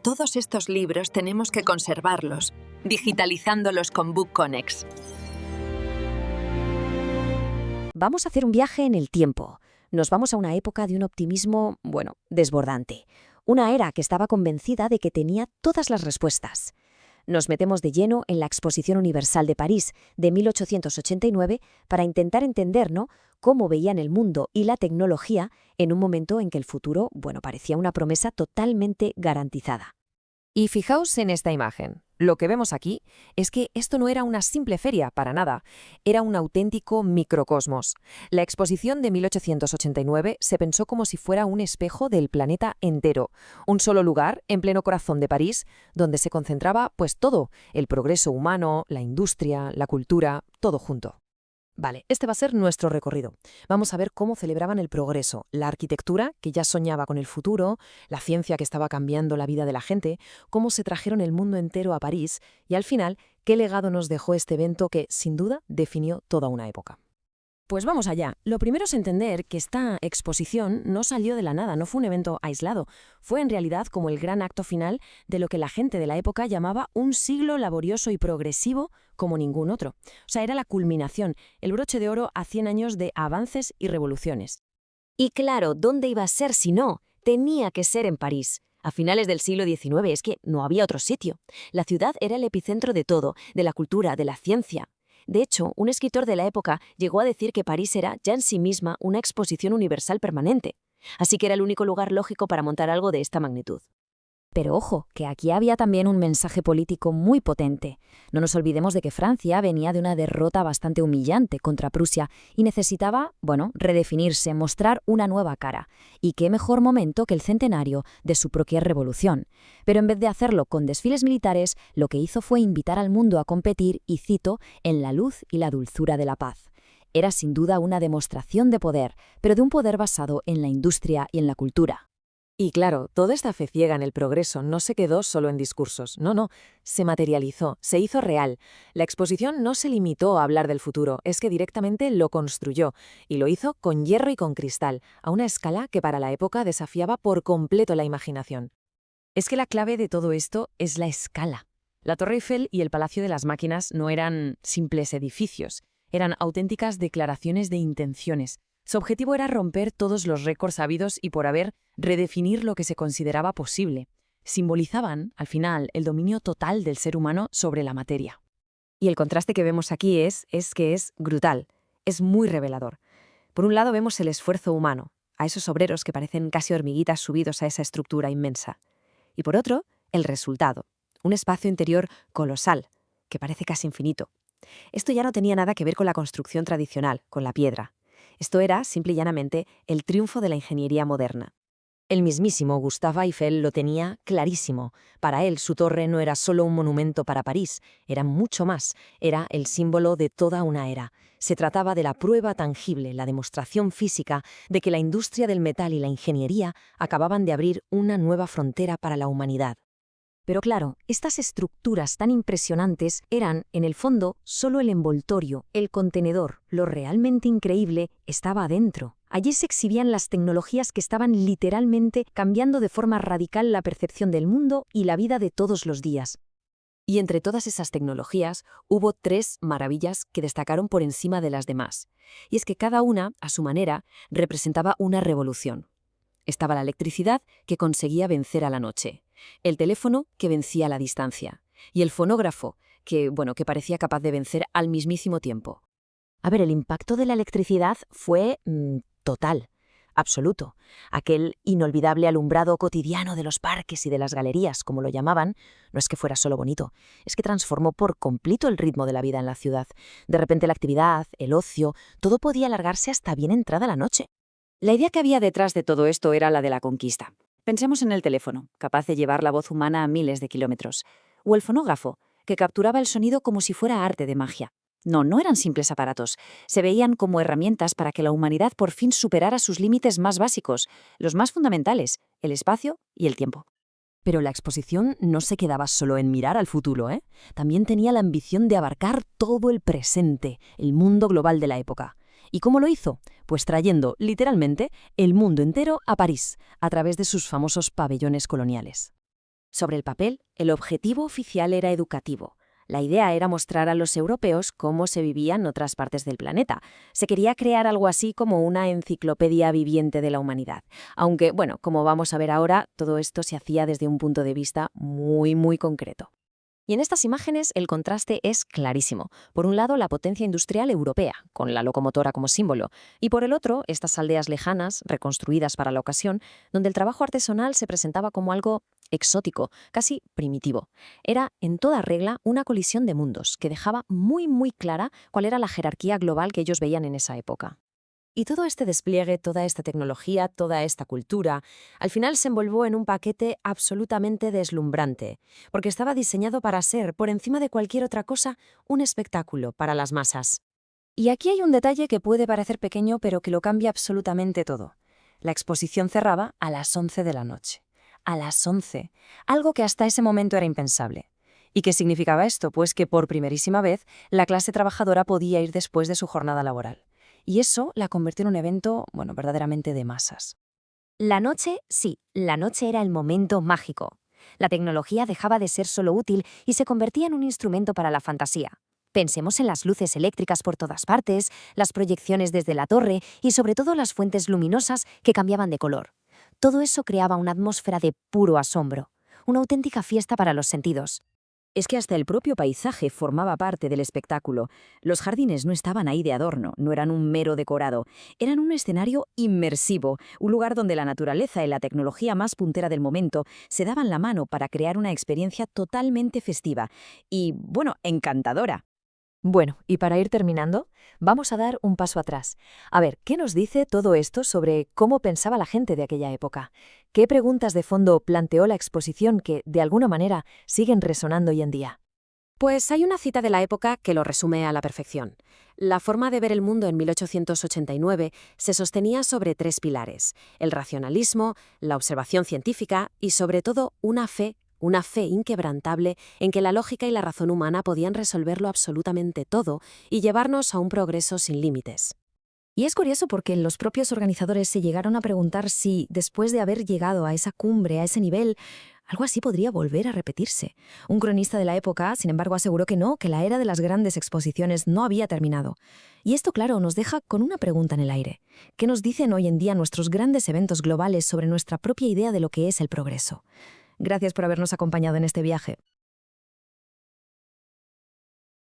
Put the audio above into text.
todos estos libros tenemos que conservarlos, digitalizándolos con BookConnex. Vamos a hacer un viaje en el tiempo. Nos vamos a una época de un optimismo, desbordante. Una era que estaba convencida de que tenía todas las respuestas. Nos metemos de lleno en la Exposición Universal de París de 1889 para intentar entender, cómo veían el mundo y la tecnología en un momento en que el futuro, parecía una promesa totalmente garantizada. Y fijaos en esta imagen. Lo que vemos aquí es que esto no era una simple feria, para nada. Era un auténtico microcosmos. La exposición de 1889 se pensó como si fuera un espejo del planeta entero. Un solo lugar, en pleno corazón de París, donde se concentraba todo, el progreso humano, la industria, la cultura, todo junto. Vale, este va a ser nuestro recorrido. Vamos a ver cómo celebraban el progreso, la arquitectura, que ya soñaba con el futuro, la ciencia que estaba cambiando la vida de la gente, cómo se trajeron el mundo entero a París y, al final, qué legado nos dejó este evento que, sin duda, definió toda una época. Pues vamos allá. Lo primero es entender que esta exposición no salió de la nada, no fue un evento aislado. Fue en realidad como el gran acto final de lo que la gente de la época llamaba un siglo laborioso y progresivo como ningún otro. O sea, era la culminación, el broche de oro a 100 años de avances y revoluciones. Y claro, ¿dónde iba a ser si no? Tenía que ser en París. A finales del siglo XIX es que no había otro sitio. La ciudad era el epicentro de todo, de la cultura, de la ciencia. De hecho, un escritor de la época llegó a decir que París era ya en sí misma una exposición universal permanente. Así que era el único lugar lógico para montar algo de esta magnitud. Pero ojo, que aquí había también un mensaje político muy potente. No nos olvidemos de que Francia venía de una derrota bastante humillante contra Prusia y necesitaba, redefinirse, mostrar una nueva cara. Y qué mejor momento que el centenario de su propia revolución. Pero en vez de hacerlo con desfiles militares, lo que hizo fue invitar al mundo a competir, y cito, en la luz y la dulzura de la paz. Era sin duda una demostración de poder, pero de un poder basado en la industria y en la cultura. Y claro, toda esta fe ciega en el progreso no se quedó solo en discursos, no, se materializó, se hizo real. La exposición no se limitó a hablar del futuro, es que directamente lo construyó, y lo hizo con hierro y con cristal, a una escala que para la época desafiaba por completo la imaginación. Es que la clave de todo esto es la escala. La Torre Eiffel y el Palacio de las Máquinas no eran simples edificios, eran auténticas declaraciones de intenciones. Su objetivo era romper todos los récords habidos y por haber, redefinir lo que se consideraba posible. Simbolizaban, al final, el dominio total del ser humano sobre la materia. Y el contraste que vemos aquí es que es brutal, es muy revelador. Por un lado vemos el esfuerzo humano, a esos obreros que parecen casi hormiguitas subidos a esa estructura inmensa. Y por otro, el resultado, un espacio interior colosal, que parece casi infinito. Esto ya no tenía nada que ver con la construcción tradicional, con la piedra. Esto era, simple y llanamente, el triunfo de la ingeniería moderna. El mismísimo Gustave Eiffel lo tenía clarísimo. Para él, su torre no era solo un monumento para París, era mucho más. Era el símbolo de toda una era. Se trataba de la prueba tangible, la demostración física de que la industria del metal y la ingeniería acababan de abrir una nueva frontera para la humanidad. Pero claro, estas estructuras tan impresionantes eran, en el fondo, solo el envoltorio, el contenedor. Lo realmente increíble estaba adentro. Allí se exhibían las tecnologías que estaban literalmente cambiando de forma radical la percepción del mundo y la vida de todos los días. Y entre todas esas tecnologías hubo 3 maravillas que destacaron por encima de las demás. Y es que cada una, a su manera, representaba una revolución. Estaba la electricidad, que conseguía vencer a la noche, el teléfono, que vencía a la distancia, y el fonógrafo, que parecía capaz de vencer al mismísimo tiempo. A ver, el impacto de la electricidad fue total, absoluto. Aquel inolvidable alumbrado cotidiano de los parques y de las galerías, como lo llamaban, no es que fuera solo bonito, es que transformó por completo el ritmo de la vida en la ciudad. De repente la actividad, el ocio, todo podía alargarse hasta bien entrada la noche. La idea que había detrás de todo esto era la de la conquista. Pensemos en el teléfono, capaz de llevar la voz humana a miles de kilómetros, o el fonógrafo, que capturaba el sonido como si fuera arte de magia. No eran simples aparatos, se veían como herramientas para que la humanidad por fin superara sus límites más básicos, los más fundamentales, el espacio y el tiempo. Pero la exposición no se quedaba solo en mirar al futuro, También tenía la ambición de abarcar todo el presente, el mundo global de la época. ¿Y cómo lo hizo? Pues trayendo, literalmente, el mundo entero a París, a través de sus famosos pabellones coloniales. Sobre el papel, el objetivo oficial era educativo. La idea era mostrar a los europeos cómo se vivía en otras partes del planeta. Se quería crear algo así como una enciclopedia viviente de la humanidad. Aunque, bueno, como vamos a ver ahora, todo esto se hacía desde un punto de vista muy concreto. Y en estas imágenes el contraste es clarísimo. Por un lado, la potencia industrial europea, con la locomotora como símbolo, y por el otro, estas aldeas lejanas, reconstruidas para la ocasión, donde el trabajo artesanal se presentaba como algo exótico, casi primitivo. Era, en toda regla, una colisión de mundos que dejaba muy clara cuál era la jerarquía global que ellos veían en esa época. Y todo este despliegue, toda esta tecnología, toda esta cultura, al final se envolvió en un paquete absolutamente deslumbrante, porque estaba diseñado para ser, por encima de cualquier otra cosa, un espectáculo para las masas. Y aquí hay un detalle que puede parecer pequeño, pero que lo cambia absolutamente todo. La exposición cerraba a las 11 de la noche. A las 11, algo que hasta ese momento era impensable. ¿Y qué significaba esto? Pues que por primerísima vez la clase trabajadora podía ir después de su jornada laboral. Y eso la convirtió en un evento, verdaderamente de masas. La noche, sí, la noche era el momento mágico. La tecnología dejaba de ser solo útil y se convertía en un instrumento para la fantasía. Pensemos en las luces eléctricas por todas partes, las proyecciones desde la torre y sobre todo las fuentes luminosas que cambiaban de color. Todo eso creaba una atmósfera de puro asombro, una auténtica fiesta para los sentidos. Es que hasta el propio paisaje formaba parte del espectáculo. Los jardines no estaban ahí de adorno, no eran un mero decorado. Eran un escenario inmersivo, un lugar donde la naturaleza y la tecnología más puntera del momento se daban la mano para crear una experiencia totalmente festiva y, encantadora. Bueno, y para ir terminando, vamos a dar un paso atrás. A ver, ¿qué nos dice todo esto sobre cómo pensaba la gente de aquella época? ¿Qué preguntas de fondo planteó la exposición que, de alguna manera, siguen resonando hoy en día? Pues hay una cita de la época que lo resume a la perfección. La forma de ver el mundo en 1889 se sostenía sobre 3 pilares: el racionalismo, la observación científica y, sobre todo, una fe inquebrantable en que la lógica y la razón humana podían resolverlo absolutamente todo y llevarnos a un progreso sin límites. Y es curioso porque los propios organizadores se llegaron a preguntar si, después de haber llegado a esa cumbre, a ese nivel, algo así podría volver a repetirse. Un cronista de la época, sin embargo, aseguró que no, que la era de las grandes exposiciones no había terminado. Y esto, claro, nos deja con una pregunta en el aire. ¿Qué nos dicen hoy en día nuestros grandes eventos globales sobre nuestra propia idea de lo que es el progreso? Gracias por habernos acompañado en este viaje.